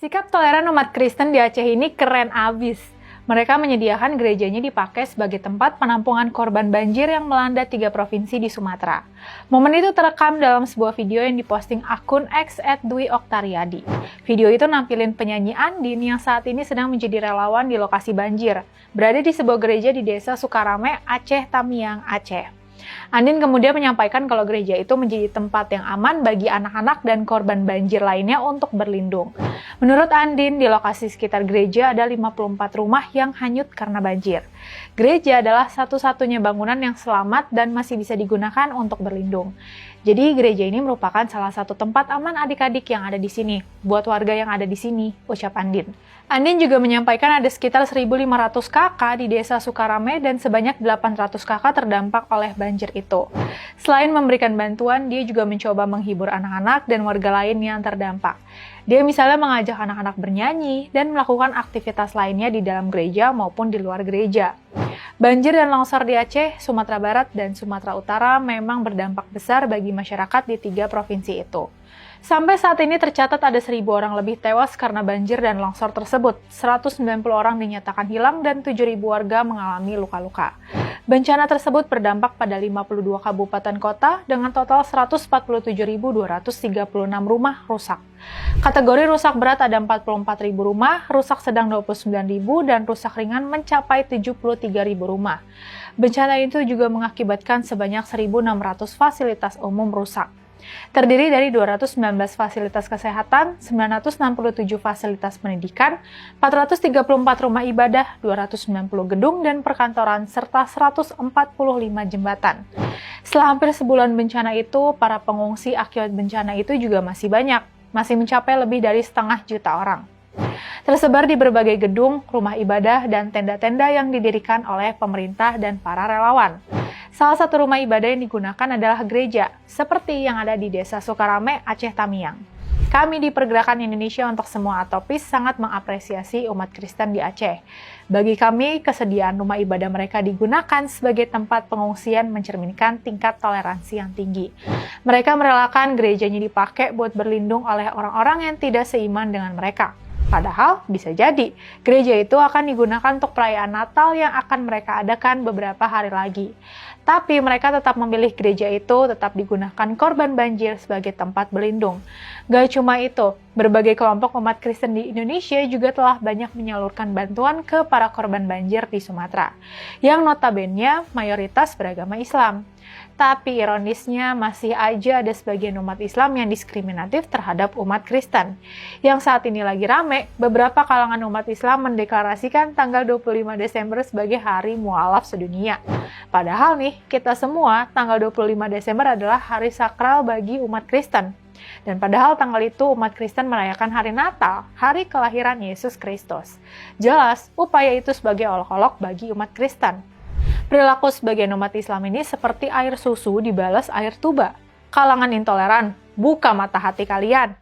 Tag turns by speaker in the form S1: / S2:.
S1: Sikap toleran umat Kristen di Aceh ini keren abis. Mereka menyediakan gerejanya dipakai sebagai tempat penampungan korban banjir yang melanda 3 provinsi di Sumatera. Momen itu terekam dalam sebuah video yang diposting akun X @dwi_oktariadi. Video itu nampilin penyanyi Andin yang saat ini sedang menjadi relawan di lokasi banjir, berada di sebuah gereja di desa Sukarame, Aceh Tamiang, Aceh. Andin kemudian menyampaikan kalau gereja itu menjadi tempat yang aman bagi anak-anak dan korban banjir lainnya untuk berlindung. Menurut Andin, di lokasi sekitar gereja ada 54 rumah yang hanyut karena banjir. Gereja adalah satu-satunya bangunan yang selamat dan masih bisa digunakan untuk berlindung. Jadi gereja ini merupakan salah satu tempat aman adik-adik yang ada di sini, buat warga yang ada di sini, ucap Andin. Andin juga menyampaikan ada sekitar 1.500 kakak di desa Sukarame dan sebanyak 800 kakak terdampak oleh banjir itu. Selain memberikan bantuan, dia juga mencoba menghibur anak-anak dan warga lain yang terdampak. Dia misalnya mengajak anak-anak bernyanyi dan melakukan aktivitas lainnya di dalam gereja maupun di luar gereja. Banjir dan longsor di Aceh, Sumatera Barat, dan Sumatera Utara memang berdampak besar bagi masyarakat di 3 provinsi itu. Sampai saat ini tercatat ada 1.000 orang lebih tewas karena banjir dan longsor tersebut. 190 orang dinyatakan hilang dan 7.000 warga mengalami luka-luka. Bencana tersebut berdampak pada 52 kabupaten kota dengan total 147.236 rumah rusak. Kategori rusak berat ada 44.000 rumah, rusak sedang 29.000, dan rusak ringan mencapai 73.000 rumah. Bencana itu juga mengakibatkan sebanyak 1.600 fasilitas umum rusak. Terdiri dari 219 fasilitas kesehatan, 967 fasilitas pendidikan, 434 rumah ibadah, 290 gedung dan perkantoran, serta 145 jembatan. Setelah hampir sebulan bencana itu, para pengungsi akibat bencana itu juga masih banyak, masih mencapai lebih dari 500.000 orang. Tersebar di berbagai gedung, rumah ibadah, dan tenda-tenda yang didirikan oleh pemerintah dan para relawan. Salah satu rumah ibadah yang digunakan adalah gereja, seperti yang ada di desa Sukarame, Aceh Tamiang. Kami di Pergerakan Indonesia untuk Semua Atopis sangat mengapresiasi umat Kristen di Aceh. Bagi kami, kesediaan rumah ibadah mereka digunakan sebagai tempat pengungsian mencerminkan tingkat toleransi yang tinggi. Mereka merelakan gerejanya dipakai buat berlindung oleh orang-orang yang tidak seiman dengan mereka. Padahal bisa jadi gereja itu akan digunakan untuk perayaan Natal yang akan mereka adakan beberapa hari lagi. Tapi mereka tetap memilih gereja itu tetap digunakan korban banjir sebagai tempat berlindung. Gak cuma itu, berbagai kelompok umat Kristen di Indonesia juga telah banyak menyalurkan bantuan ke para korban banjir di Sumatera, yang notabene mayoritas beragama Islam. Tapi ironisnya masih aja ada sebagian umat Islam yang diskriminatif terhadap umat Kristen. Yang saat ini lagi rame, beberapa kalangan umat Islam mendeklarasikan tanggal 25 Desember sebagai hari mualaf sedunia. Padahal nih, kita semua tanggal 25 Desember adalah hari sakral bagi umat Kristen. Dan padahal tanggal itu umat Kristen merayakan hari Natal, hari kelahiran Yesus Kristus. Jelas, upaya itu sebagai olok-olok bagi umat Kristen. Perilaku sebagian umat Islam ini seperti air susu dibalas air tuba. Kalangan intoleran, buka mata hati kalian.